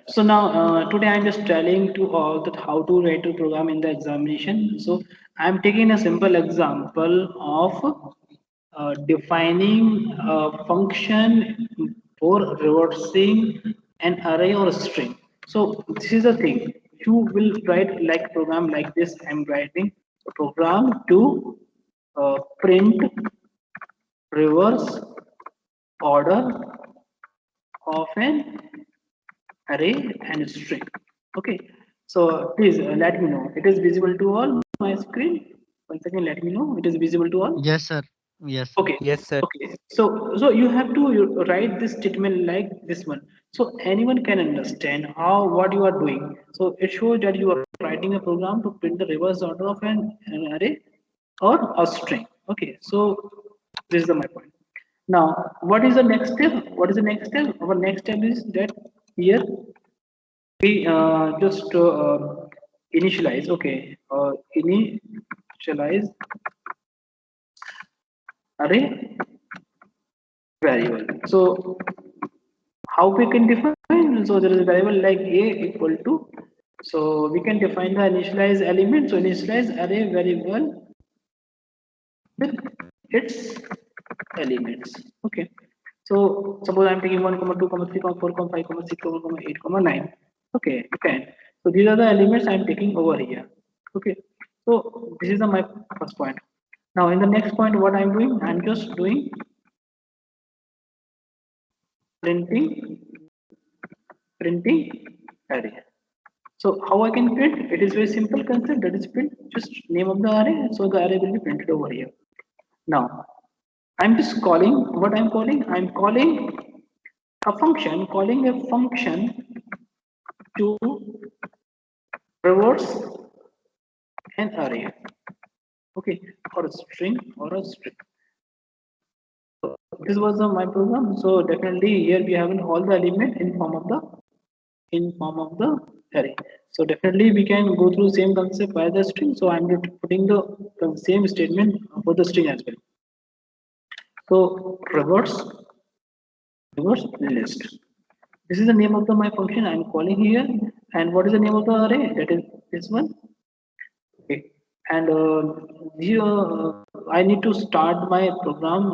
So now today I'm just telling to all that how to write a program in the examination. So I'm taking a simple example of defining a function for reversing an array or a string. So this is the thing. You will write like program like this. I'm writing a program to print reverse order of an array and string. Okay, so please let me know it is visible to all my screen. Once again, let me know it is visible to all. Yes, sir. Yes, sir. Okay, Yes, sir. okay. So you have to write this statement like this one, so anyone can understand how what you are doing. So it shows that you are writing a program to print the reverse order of an array or a string. Okay, so this is the my point. Now what is the next step? What is the next step? Our next step is that here we just initialize. Okay, initialize array variable. So how we can define? So there is a variable like a equal to. So we can define the initialize element. So initialize array variable with its elements. Okay. So suppose I'm taking 1, comma 2, comma 3, comma 4, comma 5, comma 6, comma 8, comma 9. Okay, 10. So these are the elements I'm taking over here. Okay. So this is my first point. Now in the next point, what I'm doing, I'm just doing printing array. So how I can print? It is very simple concept. That is print just name of the array. So the array will be printed over here. Now I'm just calling what I'm calling. I'm calling a function, calling a function to reverse an array. Okay, or a string or a string. This was my program. So definitely here we have all the element in form of the array. So definitely we can go through same concept by the string. So I'm putting the same statement for the string as well. So reverse list. This is the name of my function I'm calling here. And what is the name of the array? That is this one. Okay. And here I need to start my program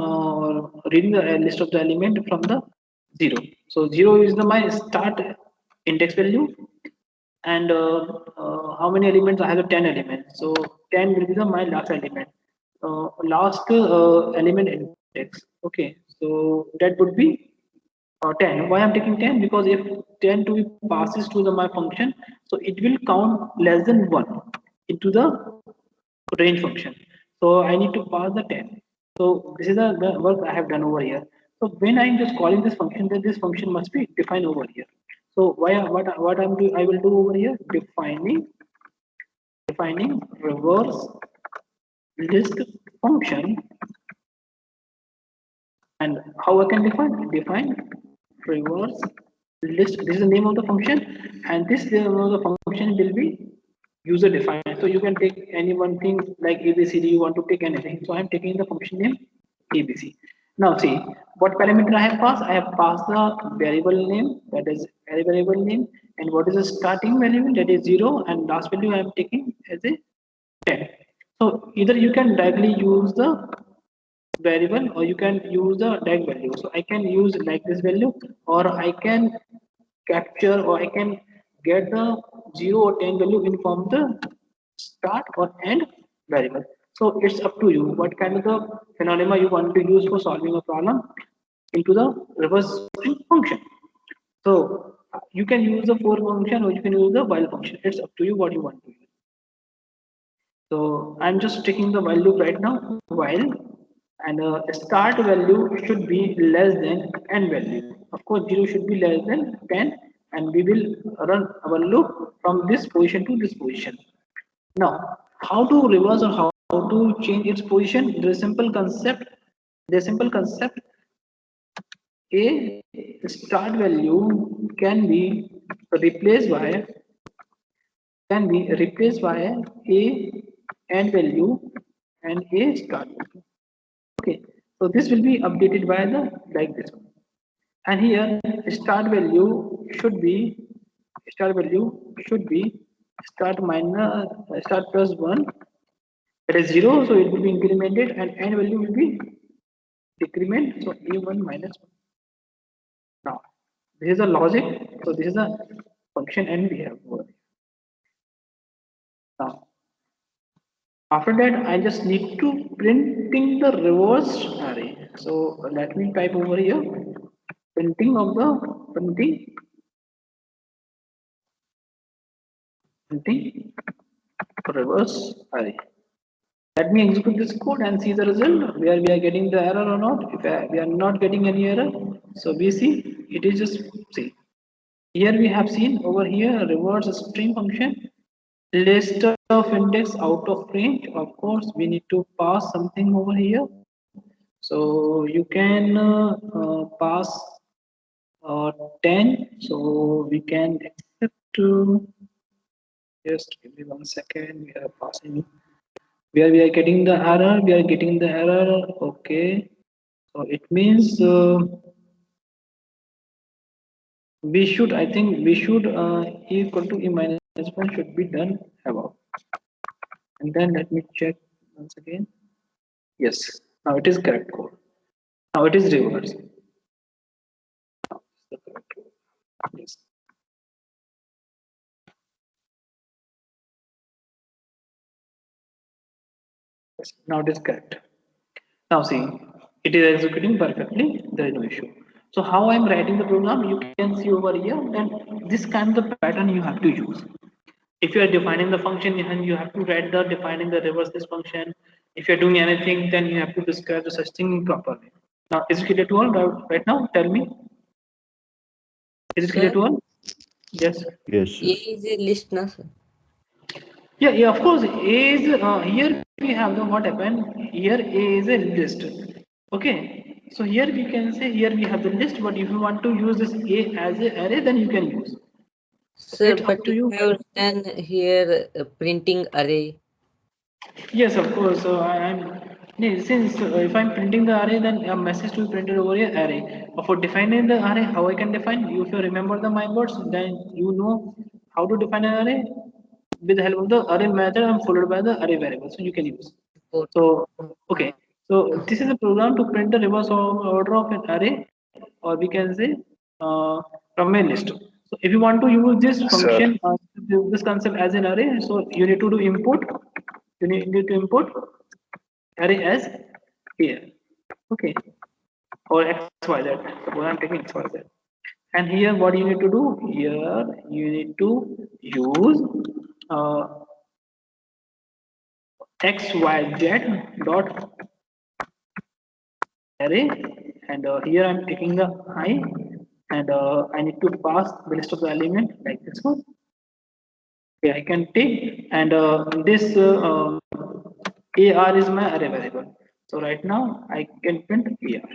reading the list of the element from the zero. So zero is the my start index value, and how many elements I have? 10 elements. So 10 will be the my last element, last element index. Okay, so that would be 10. Why I'm taking 10? Because if 10 to be passes to the my function, so it will count less than 1 into the range function. So I need to pass the 10. So this is the work I have done over here. So when I'm just calling this function, then this function must be defined over here. So what I'm doing, I will do over here, defining reverse list function. And how I can define reverse list. This is the name of the function, and this name of the function will be user defined. So you can take any one thing like abcd. You want to take anything. So I'm taking the function name abc. Now see what parameter I have passed. I have passed the variable name, that is variable name, and what is the starting value, that is 0, and last value I am taking as a 10. So either you can directly use the variable or you can use the direct value. So I can use like this value, or I can capture, or I can get the 0 or 10 value in form the start or end variable. So it's up to you what kind of the phenomena you want to use for solving a problem into the reverse string function. So you can use the for function or you can use the while function. It's up to you what you want to use. So I'm just taking the while loop right now, while, and start value should be less than end value. Of course, 0 should be less than 10, and we will run our loop from this position to this position. Now, how to reverse or how to change its position? There is a simple concept. The simple concept: a start value replaced by can be replaced by a end value and a start value. Okay, so this will be updated by the like this one. And here start value should be start value should be start minus start plus 1, that is 0, so it will be incremented, and end value will be decrement, so a1 minus 1. Now this is a logic, so this is a function n we have over here. Now after that I just need to printing the reverse array, so let me type over here printing of the printing reverse array. Let me execute this code and see the result where we are getting the error or not. If we are not getting any error, so we see it is just see. Here we have seen over here reverse string function list of index out of range. Of course, we need to pass something over here. So you can pass 10. So we can accept to just give me 1 second. We are passing where we are getting the error. We are getting the error. Okay. So it means we should. I think we should equal to e minus 1 should be done above. And then let me check once again. Yes, now it is correct code. Now it is reverse. Now it's the correct code. Yes. Yes, now it is correct. Now see, it is executing perfectly. There is no issue. So how I'm writing the program, you can see over here. Then this kind of pattern you have to use. If you are defining the function, and you have to write the defining the reverse this function. If you're doing anything, then you have to describe the such thing properly. Now is it clear to all right now? Tell me. Is it clear Sir, to all? Yes. Yes, A sir. is a list, na sir? Yeah, of course. A is here we have the what happened. Here A is a list. Okay. So here we can say here we have the list, but if you want to use this A as a array, then you can use. So Sir, it's up but to you you. have written here printing array. Yes, of course. So since if I'm printing the array, then a message to be printed over here array. For defining the array, how I can define? If you remember the my words, then you know how to define an array with the help of the array method and followed by the array variable. So you can use. Report. So okay. So this is a program to print the reverse order of an array, or we can say from a list. So if you want to use this Sir, function, this concept as an array, so you need to do import. You need to import array as here. Okay, or xyz. Suppose I'm taking xyz. And here, what you need to do? Here, you need to use uh, xyz dot array, and here I'm taking the I, and I need to pass the list of the element like this one. Okay, I can take, and this AR is my array variable. So right now I can print AR.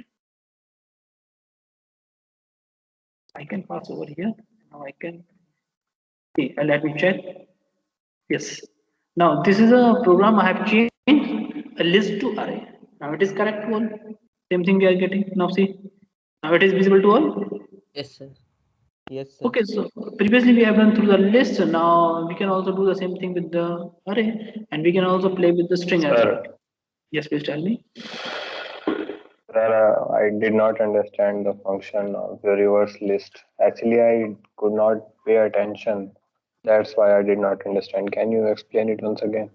I can pass over here. Now I can see, let me check. Yes. Now this is a program I have changed a list to array. Now it is correct to all. Same thing we are getting. Now see. Now it is visible to all. Yes, sir. Yes, sir. Okay, so previously we have done through the list. Now we can also do the same thing with the array, and we can also play with the string as well. sir, Yes, please tell me. I did not understand the function of the reverse list. Actually, I could not pay attention. That's why I did not understand. Can you explain it once again?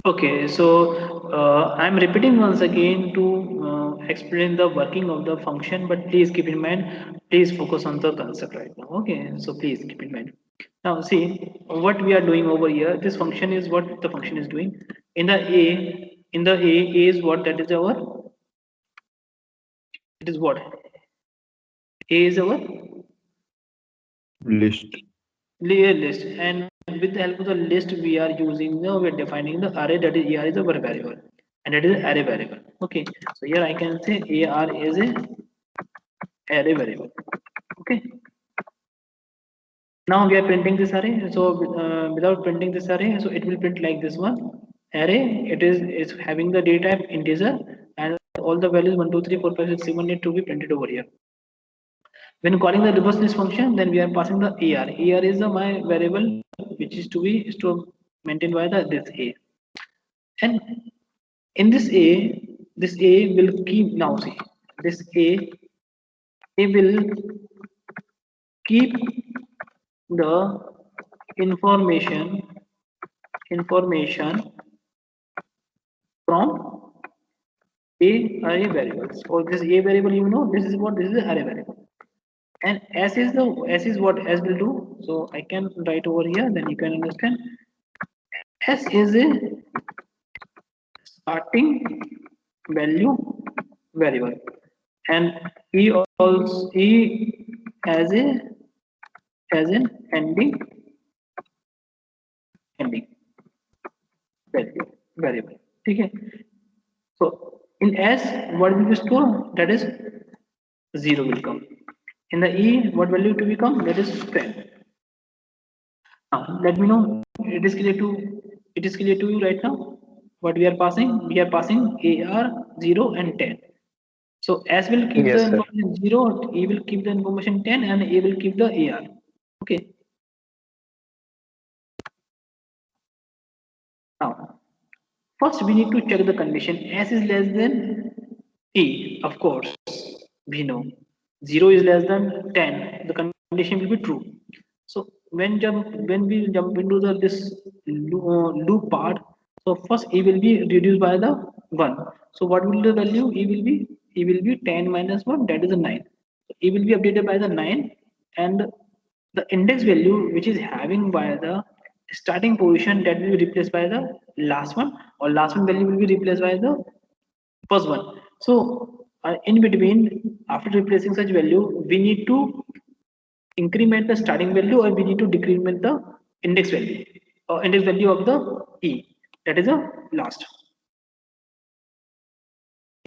Okay, so I'm repeating once again to explain the working of the function, but please keep in mind, please focus on the concept right now. Okay, so please keep in mind. Now, see what we are doing over here. This function is what the function is doing. In the A is what that is our. It is what A is our List. layer list, and with the help of the list, we are using the we're defining the array, that is AR is our variable, and that is array variable. Okay, so here I can say AR is a array variable. Okay, now we are printing this array. So without printing this array, so it will print like this one array. It is having the data type integer, and all the values 1 2 3 4 5 6 7 8 to be printed over here. When calling the reverse list function, then we are passing the AR. AR is the my variable which is to be stored maintained by the this A. And in this A will keep now see this A will keep the information from A array variables. Or this A variable, you know, this is what this is the array variable. And S is what S will do. So I can write over here, then you can understand. S is a starting value variable, and E also E as an ending value variable. Okay. So in S, what will be stored? That is 0 will come. In the E, what value to become? That is 10. Now let me know. It is clear to you right now. What we are passing? We are passing AR 0 and 10. So S will keep the Yes, sir. information 0, E will keep the information 10, and A will keep the AR. Okay. Now, first we need to check the condition. S is less than E, of course, we know. 0 is less than 10, the condition will be true. So when we jump into this loop part, so first E will be reduced by the 1. So what will the value? E will be 10 minus 1, that is a 9. So E will be updated by the 9, and the index value which is having by the starting position, that will be replaced by the last one, or last one value will be replaced by the first one. So in between, after replacing such value, we need to increment the starting value, or we need to decrement the index value, or index value of the E, that is the last.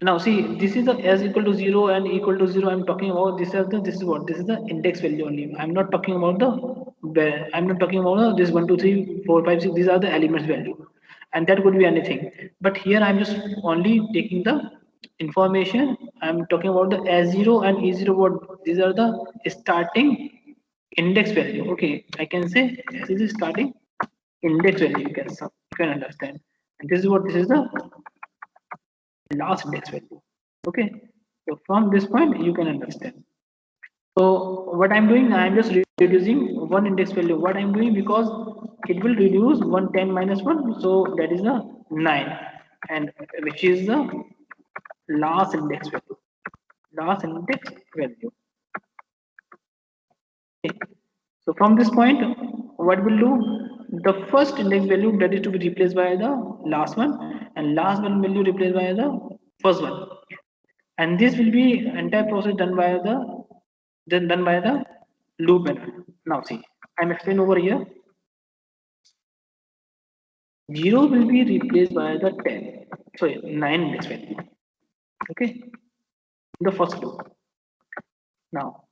Now see, this is the S equal to 0 and equal to 0. I'm talking about this is the index value only. I'm not talking about this 1 2 3 4 5 6. These are the elements value, and that could be anything. But here I'm just only taking the information. I'm talking about the S0 and E0. What these are the starting index value. Okay, I can say this is the starting index value. You can understand. And this is the last index value. Okay, so from this point you can understand. So what I'm doing, I'm just reducing one index value. What I'm doing, because it will reduce 110 minus 1, so that is the 9, and which is the last index value. Okay. So from this point, what we'll do, the first index value, that is to be replaced by the last one, and last one value replaced by the first one, and this will be entire process done by the loop method. Now see, I'm explaining over here. 0 will be replaced by the 9 index value. Okay, the first loop. Now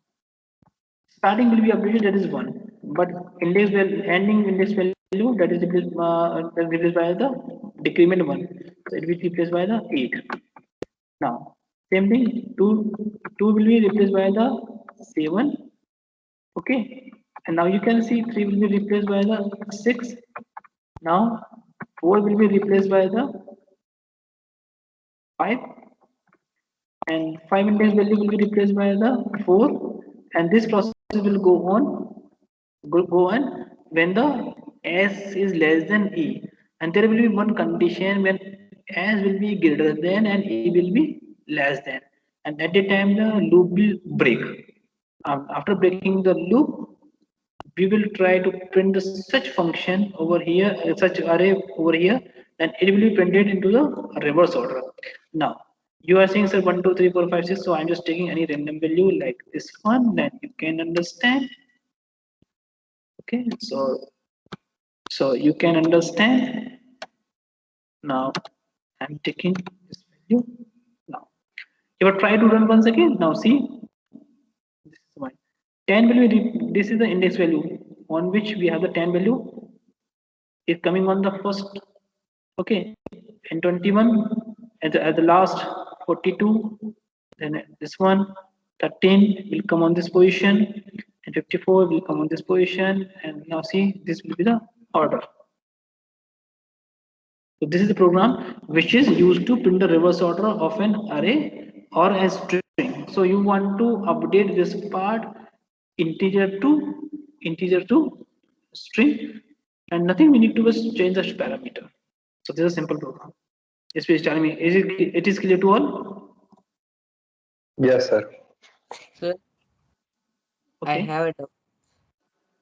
starting will be updated, that is 1, but ending index value, that is replaced by the decrement 1, so it will be replaced by the 8. Now same thing, 2 will be replaced by the 7. Okay, and now you can see 3 will be replaced by the 6. Now 4 will be replaced by the 5, and 5 index value will be replaced by the 4, and this process will go on when the S is less than E, and there will be one condition when S will be greater than and E will be less than, and at the time the loop will break. After breaking the loop, we will try to print the such function over here, such array over here, and it will be printed into the reverse order. Now you are saying, sir, 1 2 3 4 5 6, so I'm just taking any random value like this one, then you can understand. Okay, so you can understand. Now I'm taking this value. Now you will try to run once again. Now see, this is mine. 10 will be, this is the index value on which we have the 10 value is coming on the first. Okay, and 21 at the last, 42, then this one 13 will come on this position, and 54 will come on this position, and now see this will be the order. So this is the program which is used to print the reverse order of an array or a string. So you want to update this part integer to string, and nothing we need to just change the parameter. So this is a simple program. Yes, please tell me, it is clear to all? Yes, sir. Sir, I Okay. have a doubt.